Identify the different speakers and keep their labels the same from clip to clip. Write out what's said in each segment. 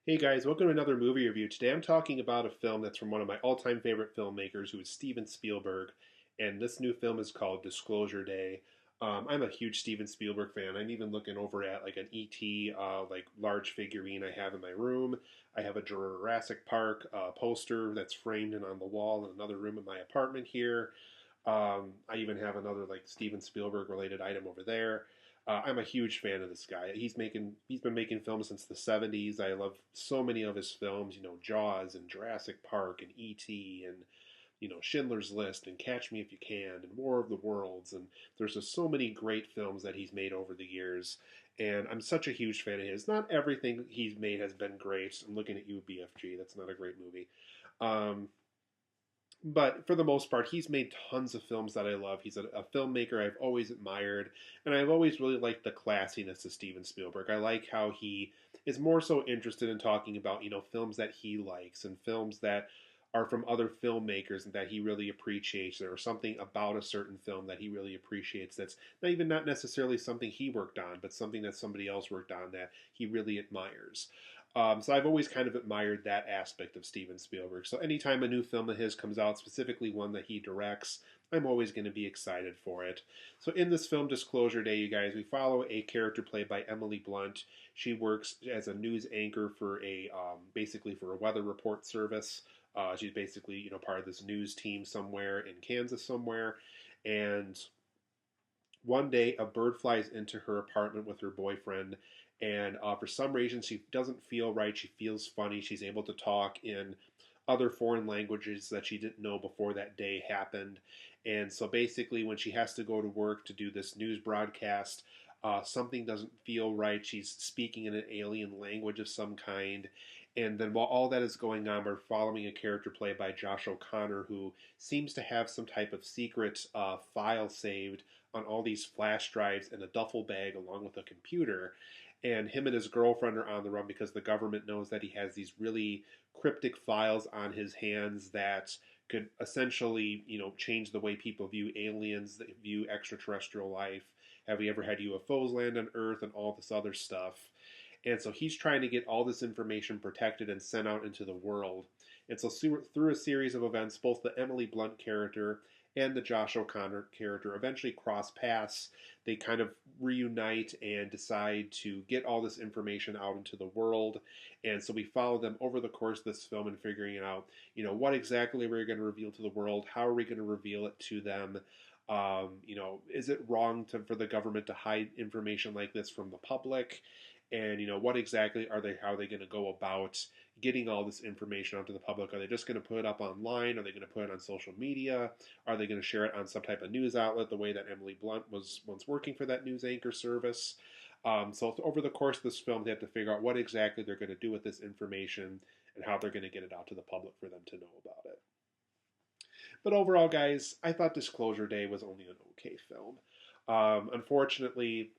Speaker 1: Hey guys, welcome to another movie review. Today I'm talking about a film that's from one of my all-time favorite filmmakers, who is Steven Spielberg, and this new film is called Disclosure Day. I'm a huge Steven Spielberg fan. I'm even looking over at like an ET like large figurine I have in my room. I have a Jurassic Park poster that's framed and on the wall in another room in my apartment here. I even have another like Steven Spielberg related item over there. I'm a huge fan of this guy. He's been making films since the '70s. I love so many of his films. Jaws and Jurassic Park and E.T. and Schindler's List and Catch Me If You Can and War of the Worlds. And there's just so many great films that he's made over the years. And I'm such a huge fan of his. Not everything he's made has been great. I'm looking at you, BFG. That's not a great movie. Um, but for the most part, he's made tons of films that I love. He's a filmmaker I've always admired, and I've always really liked the classiness of Steven Spielberg. I like how he is more so interested in talking about films that he likes and films that are from other filmmakers and that he really appreciates, or something about a certain film that he really appreciates that's not necessarily something he worked on, but something that somebody else worked on that he really admires. So I've always kind of admired that aspect of Steven Spielberg. So anytime a new film of his comes out, specifically one that he directs, I'm always going to be excited for it. So in this film, Disclosure Day, you guys, we follow a character played by Emily Blunt. She works as a news anchor for basically for a weather report service. She's basically part of this news team somewhere in Kansas somewhere, and one day a bird flies into her apartment with her boyfriend, and for some reason she doesn't feel right. She feels funny. She's able to talk in other foreign languages that she didn't know before that day happened. And so basically, when she has to go to work to do this news broadcast, something doesn't feel right. She's speaking in an alien language of some kind. And then while all that is going on, we're following a character played by Josh O'Connor, who seems to have some type of secret file saved on all these flash drives in a duffel bag along with a computer. And him and his girlfriend are on the run because the government knows that he has these really cryptic files on his hands that could essentially, change the way people view aliens, that view extraterrestrial life. Have we ever had UFOs land on Earth and all this other stuff? And so he's trying to get all this information protected and sent out into the world. And so through a series of events, both the Emily Blunt character and the Josh O'Connor character eventually cross paths. They kind of reunite and decide to get all this information out into the world. And so we follow them over the course of this film and figuring out, what exactly we're going to reveal to the world, how are we going to reveal it to them. Is it wrong for the government to hide information like this from the public? And what exactly how are they going to go about getting all this information out to the public? Are they just going to put it up online? Are they going to put it on social media? Are they going to share it on some type of news outlet, the way that Emily Blunt was once working for that news anchor service? So over the course of this film, they have to figure out what exactly they're going to do with this information and how they're going to get it out to the public for them to know about it. But overall, guys, I thought Disclosure Day was only an okay film. Unfortunately,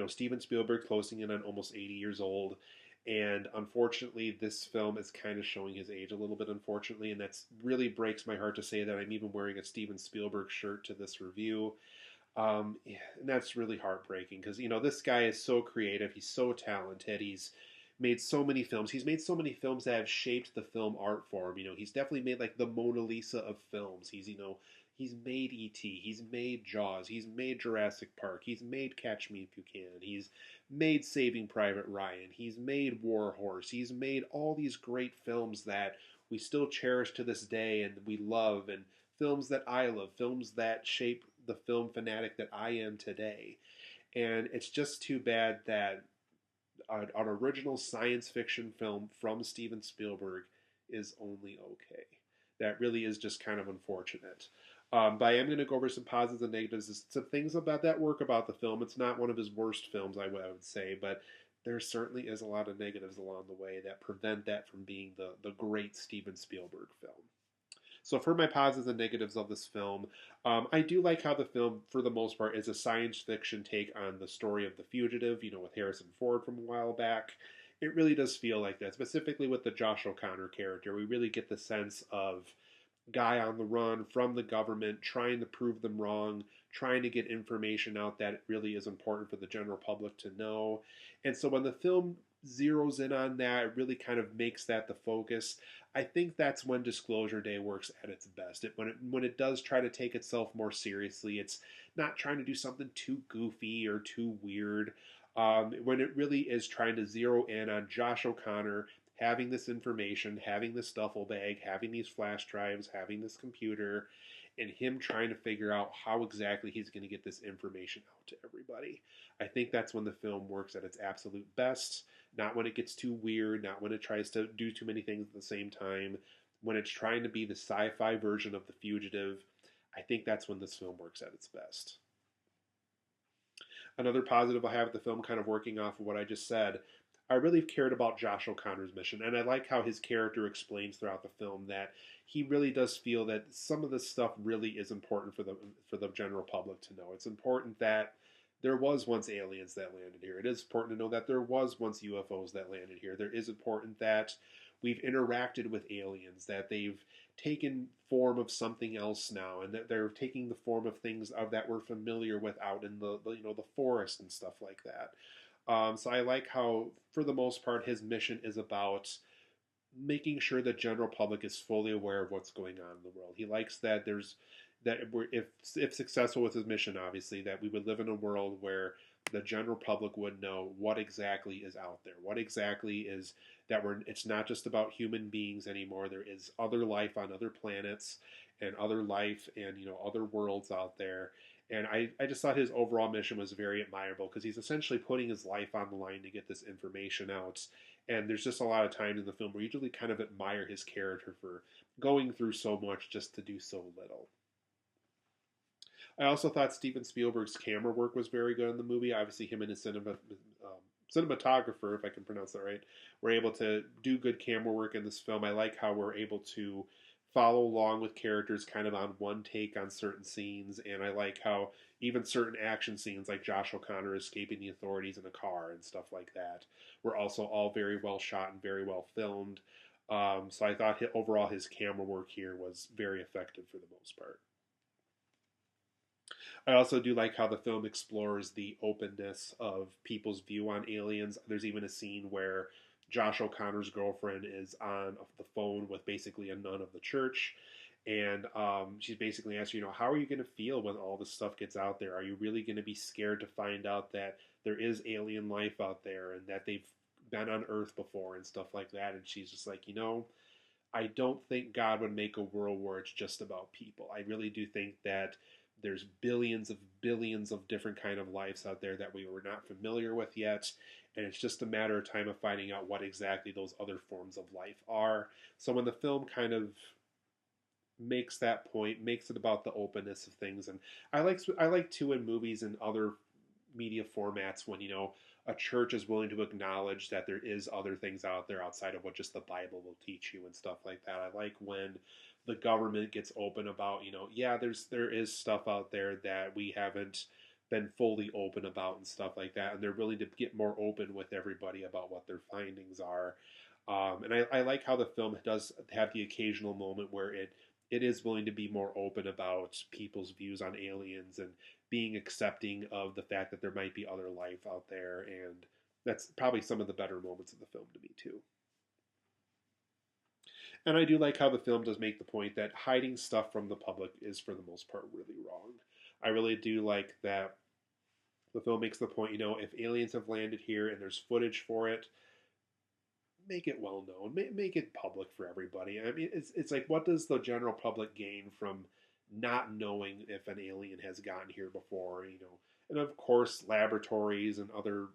Speaker 1: Steven Spielberg closing in on almost 80 years old. And unfortunately, this film is kind of showing his age a little bit, unfortunately. And that's really breaks my heart to say that I'm even wearing a Steven Spielberg shirt to this review. Yeah, and that's really heartbreaking because, this guy is so creative. He's so talented. He's made so many films. He's made so many films that have shaped the film art form. He's definitely made like the Mona Lisa of films. He's made E.T., he's made Jaws, he's made Jurassic Park, he's made Catch Me If You Can, he's made Saving Private Ryan, he's made War Horse, he's made all these great films that we still cherish to this day and we love, and films that I love, films that shape the film fanatic that I am today. And it's just too bad that an original science fiction film from Steven Spielberg is only okay. That really is just kind of unfortunate. But I am going to go over some positives and negatives. Some things about that work about the film. It's not one of his worst films, I would say, but there certainly is a lot of negatives along the way that prevent that from being the great Steven Spielberg film. So for my positives and negatives of this film, I do like how the film, for the most part, is a science fiction take on the story of The Fugitive, with Harrison Ford from a while back. It really does feel like that, specifically with the Josh O'Connor character. We really get the sense of guy on the run from the government, trying to prove them wrong, trying to get information out that really is important for the general public to know. And so when the film zeroes in on that, it really kind of makes that the focus. I think that's when Disclosure Day works at its best. When it does try to take itself more seriously, it's not trying to do something too goofy or too weird. When it really is trying to zero in on Josh O'Connor having this information, having this duffel bag, having these flash drives, having this computer, and him trying to figure out how exactly he's going to get this information out to everybody. I think that's when the film works at its absolute best. Not when it gets too weird, not when it tries to do too many things at the same time. When it's trying to be the sci-fi version of The Fugitive, I think that's when this film works at its best. Another positive I have with the film, kind of working off of what I just said, I really cared about Josh O'Connor's mission, and I like how his character explains throughout the film that he really does feel that some of this stuff really is important for the general public to know. It's important that there was once aliens that landed here. It is important to know that there was once UFOs that landed here. There is important that we've interacted with aliens, that they've taken form of something else now, and that they're taking the form of things that we're familiar with out in the forest and stuff like that. So I like how, for the most part, his mission is about making sure the general public is fully aware of what's going on in the world. He likes that if successful with his mission, obviously, that we would live in a world where the general public would know what exactly is out there, what exactly is that it's not just about human beings anymore. There is other life on other planets and other life and other worlds out there. And I just thought his overall mission was very admirable because he's essentially putting his life on the line to get this information out. And there's just a lot of times in the film where you really kind of admire his character for going through so much just to do so little. I also thought Steven Spielberg's camera work was very good in the movie. Obviously, him and his cinematographer, if I can pronounce that right, were able to do good camera work in this film. I like how we're able to follow along with characters kind of on one take on certain scenes, and I like how even certain action scenes like Josh O'Connor escaping the authorities in a car and stuff like that were also all very well shot and very well filmed. So I thought overall his camera work here was very effective for the most part. I also do like how the film explores the openness of people's view on aliens. There's even a scene where Josh O'Connor's girlfriend is on the phone with basically a nun of the church. And she's basically asking, how are you going to feel when all this stuff gets out there? Are you really going to be scared to find out that there is alien life out there and that they've been on Earth before and stuff like that? And she's just like, I don't think God would make a world where it's just about people. I really do think that there's billions of different kind of lives out there that we were not familiar with yet, and it's just a matter of time of finding out what exactly those other forms of life are. So when the film kind of makes that point, makes it about the openness of things, and I like too in movies and other media formats when a church is willing to acknowledge that there is other things out there outside of what just the Bible will teach you and stuff like that. I like when the government gets open about, there is stuff out there that we haven't been fully open about and stuff like that, and they're willing to get more open with everybody about what their findings are. And I like how the film does have the occasional moment where it is willing to be more open about people's views on aliens and being accepting of the fact that there might be other life out there, and that's probably some of the better moments of the film to me too. And I do like how the film does make the point that hiding stuff from the public is, for the most part, really wrong. I really do like that the film makes the point, if aliens have landed here and there's footage for it, make it well known, make it public for everybody. I mean, it's like, what does the general public gain from not knowing if an alien has gotten here before? And of course, laboratories and other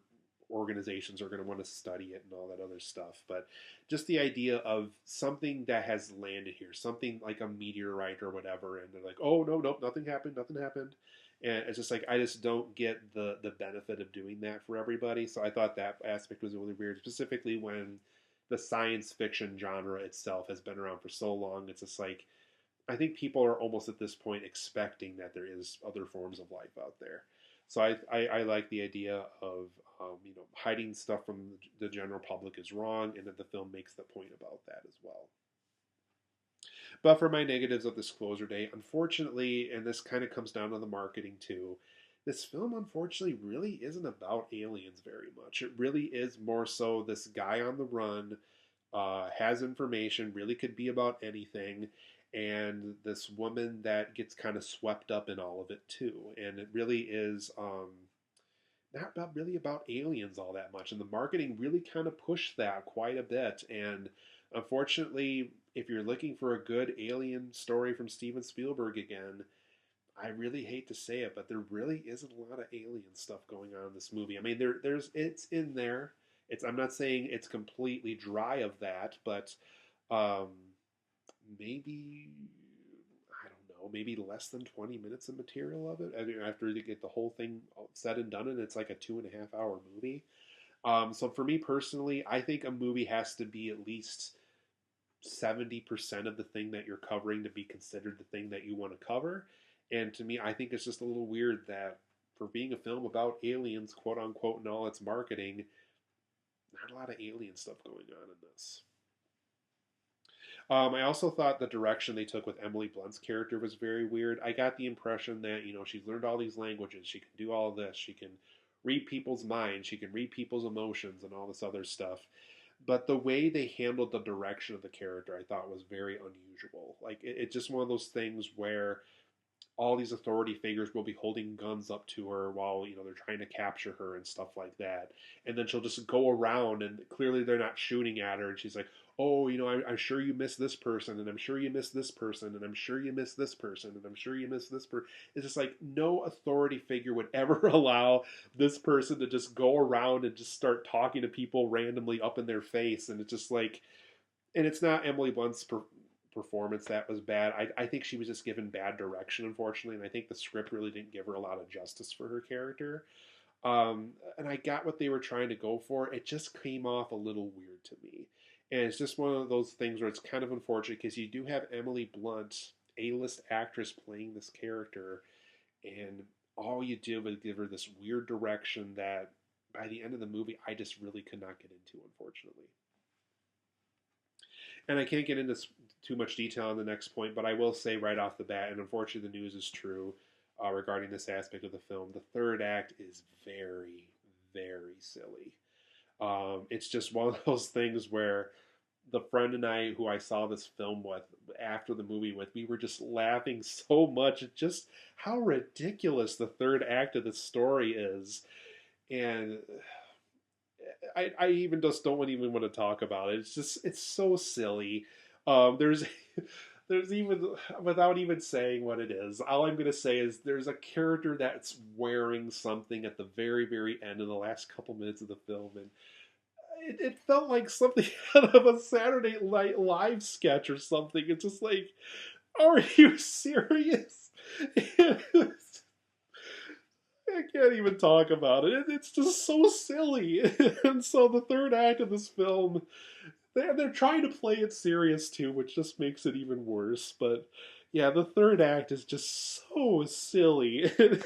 Speaker 1: organizations are going to want to study it and all that other stuff. But just the idea of something that has landed here, something like a meteorite or whatever, and they're like, oh, no, nope, nothing happened. And it's just like, I just don't get the benefit of doing that for everybody. So I thought that aspect was really weird, specifically when the science fiction genre itself has been around for so long. It's just like, I think people are almost at this point expecting that there is other forms of life out there. So I like the idea of hiding stuff from the general public is wrong, and that the film makes the point about that as well. But for my negatives of Disclosure Day, unfortunately, and this kind of comes down to the marketing too, this film unfortunately really isn't about aliens very much. It really is more so this guy on the run, has information, really could be about anything, and this woman that gets kind of swept up in all of it too. And it really is not about really about aliens all that much. And the marketing really kind of pushed that quite a bit. And unfortunately, if you're looking for a good alien story from Steven Spielberg again, I really hate to say it, but there really isn't a lot of alien stuff going on in this movie. I mean, there's it's in there. It's I'm not saying it's completely dry of that, but um, maybe I don't know, maybe less than 20 minutes of material of it. I mean, after you get the whole thing said and done, and it's like a 2.5 hour movie. So for me personally, I think a movie has to be at least 70% of the thing that you're covering to be considered the thing that you want to cover. And to me, I think it's just a little weird that for being a film about aliens, quote unquote, and all its marketing, not a lot of alien stuff going on in this. I also thought the direction they took with Emily Blunt's character was very weird. I got the impression that, she's learned all these languages. She can do all this. She can read people's minds. She can read people's emotions and all this other stuff. But the way they handled the direction of the character, I thought was very unusual. Like, it's just one of those things where all these authority figures will be holding guns up to her while they're trying to capture her and stuff like that, and then she'll just go around and clearly they're not shooting at her, and she's like, oh, I'm sure you miss this person, and I'm sure you miss this person, and I'm sure you miss this person, and I'm sure you miss this person. It's just like no authority figure would ever allow this person to just go around and just start talking to people randomly up in their face. And it's just like, and it's not Emily Blunt's performance that was bad. I think she was just given bad direction, unfortunately, and I think the script really didn't give her a lot of justice for her character. And I got what they were trying to go for. It just came off a little weird to me. And it's just one of those things where it's kind of unfortunate because you do have Emily Blunt, A-list actress, playing this character, and all you did was give her this weird direction that by the end of the movie, I just really could not get into, unfortunately. And I can't get into too much detail on the next point, but I will say right off the bat, and unfortunately the news is true regarding this aspect of the film, the third act is very, very silly. It's just one of those things where the friend and I, who I saw this film with after the movie with, we were just laughing so much at just how ridiculous the third act of the story is. And I even just don't even want to talk about it. It's so silly. There's there's even, without even saying what it is, all I'm going to say is there's a character that's wearing something at the very, very end in the last couple minutes of the film, and it felt like something out of a Saturday Night Live sketch or something. It's just like, are you serious? I can't even talk about it. It's just so silly. And so the third act of this film, they're trying to play it serious too, which just makes it even worse. But yeah, the third act is just so silly. And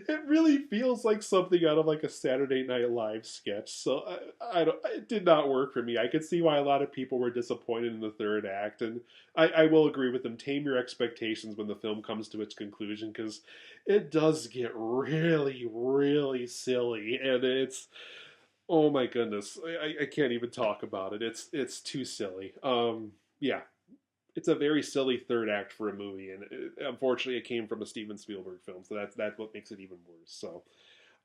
Speaker 1: it really feels like something out of like a Saturday Night Live sketch. So I don't, it did not work for me. I could see why a lot of people were disappointed in the third act, and I will agree with them. Tame your expectations when the film comes to its conclusion, because it does get really, really silly, and it's, oh my goodness, I can't even talk about it. It's too silly. Yeah, it's a very silly third act for a movie, and unfortunately, it came from a Steven Spielberg film, so that's what makes it even worse. So,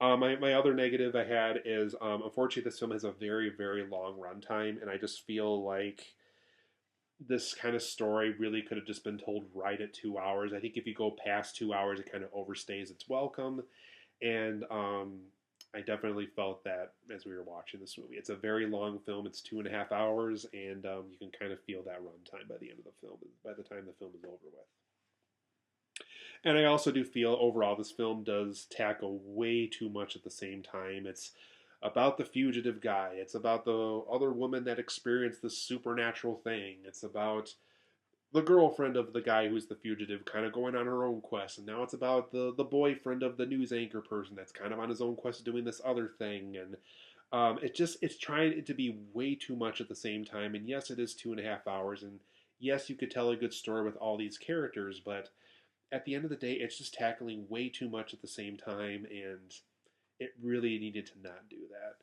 Speaker 1: my other negative I had is, unfortunately, this film has a very, very long runtime, and I just feel like this kind of story really could have just been told right at 2 hours. I think if you go past 2 hours, it kind of overstays its welcome, and I definitely felt that as we were watching this movie. It's a very long film. It's 2.5 hours, and you can kind of feel that runtime by the end of the film, by the time the film is over with. And I also do feel overall this film does tackle way too much at the same time. It's about the fugitive guy. It's about the other woman that experienced this supernatural thing. It's about the girlfriend of the guy who's the fugitive kind of going on her own quest, and now it's about the boyfriend of the news anchor person that's kind of on his own quest doing this other thing. And it's trying to be way too much at the same time. And yes, it is 2.5 hours, and yes, you could tell a good story with all these characters, but at the end of the day, it's just tackling way too much at the same time, and it really needed to not do that.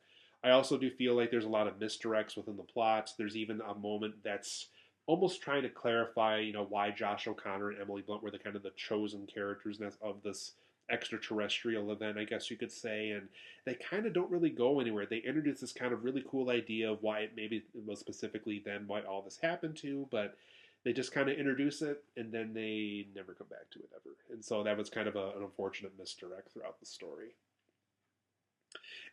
Speaker 1: I also do feel like there's a lot of misdirects within the plots. There's even a moment that's almost trying to clarify, why Josh O'Connor and Emily Blunt were the kind of the chosen characters of this extraterrestrial event, I guess you could say, and they kind of don't really go anywhere. They introduce this kind of really cool idea of why maybe it was specifically them, why all this happened to, but they just kind of introduce it and then they never come back to it ever. And so that was kind of an unfortunate misdirect throughout the story.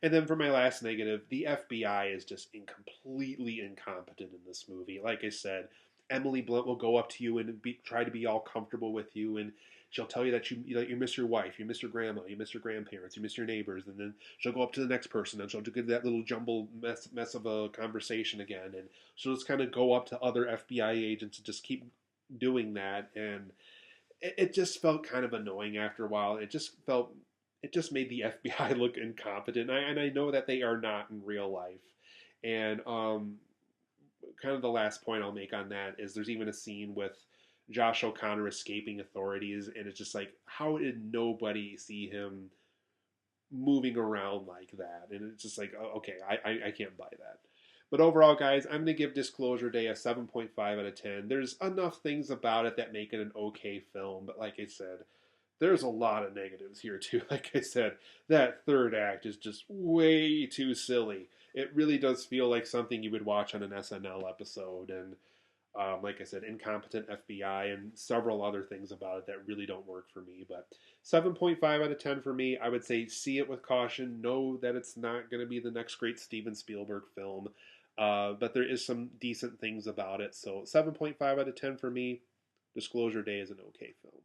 Speaker 1: And then for my last negative, the FBI is just completely incompetent in this movie. Like I said, Emily Blunt will go up to you and try to be all comfortable with you, and she'll tell you that you miss your wife, you miss your grandma, you miss your grandparents, you miss your neighbors, and then she'll go up to the next person and she'll get that little jumbled mess of a conversation again, and she'll just kind of go up to other FBI agents and just keep doing that, and it just felt kind of annoying after a while. It just made the FBI look incompetent, and I know that they are not in real life. And kind of the last point I'll make on that is there's even a scene with Josh O'Connor escaping authorities, and it's just like, how did nobody see him moving around like that? And it's just like, oh, okay, I can't buy that. But overall, guys, I'm going to give Disclosure Day a 7.5 out of 10. There's enough things about it that make it an okay film, but like I said, there's a lot of negatives here too. Like I said, that third act is just way too silly. It really does feel like something you would watch on an SNL episode, and like I said, incompetent FBI and several other things about it that really don't work for me. But 7.5 out of 10 for me. I would say see it with caution. Know that it's not going to be the next great Steven Spielberg film, but there is some decent things about it. So 7.5 out of 10 for me. Disclosure Day is an okay film.